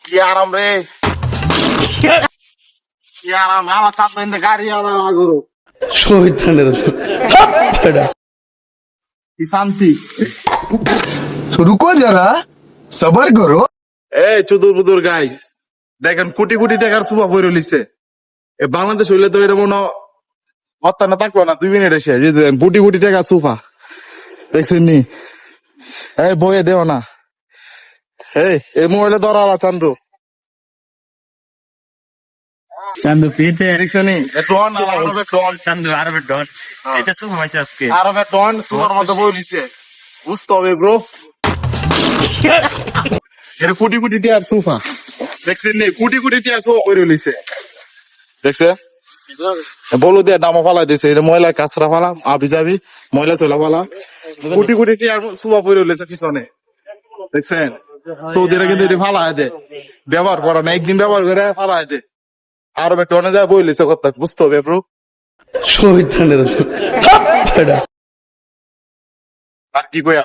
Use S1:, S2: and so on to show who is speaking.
S1: কি আরাম রে, কি আরাম। আমার চাপ গাড়ি আলাদা কি শান্তি।
S2: तो रुको जरा सबर करो।
S1: এই চুদুর বুদুর গাইস, দেখেন কোটি কোটি টাকার সুপা বইরে লিছে। এ বাংলাদেশ হইলে তো এটা মনে হত্যা না থাকলো না 2 মিনিট এসে যে দেখেন কোটি কোটি টাকা সুপা দেখছেন নি। এই বইয়ে দেও না, এই মোবাইলে ধরা চান্দু
S3: চান্দু পিতে
S1: দেখছেন নি। ডন আরবে ডন,
S3: চান্দু আরবের ডন এটা শুভ হয়েছে আজকে
S1: আরবে ডন সুপার মতো বই লিছে। বুঝতে হবে ব্রো, এর কোটি কোটি টাকার সুফা দেখছেন নি, কোটি কোটি টাকা সুফা বইরে লিছে দেখছে। বলো দিয়ে দামা ফালাই দিছে, এটা ময়লা কাঁচরা ফালা আবি যাবি ময়লা চলা ফালা কোটি কোটি টাকার সুফা বইরে লিছে পিছনে দেখছেন। সৌদিরা কিন্তু এটা ফালাই দে, ব্যবহার করা না, একদিন ব্যবহার করে ফালাই দে। আরবে ডনে যায় বই লিছে কথা, বুঝতে হবে ব্রো। আর কি কয়া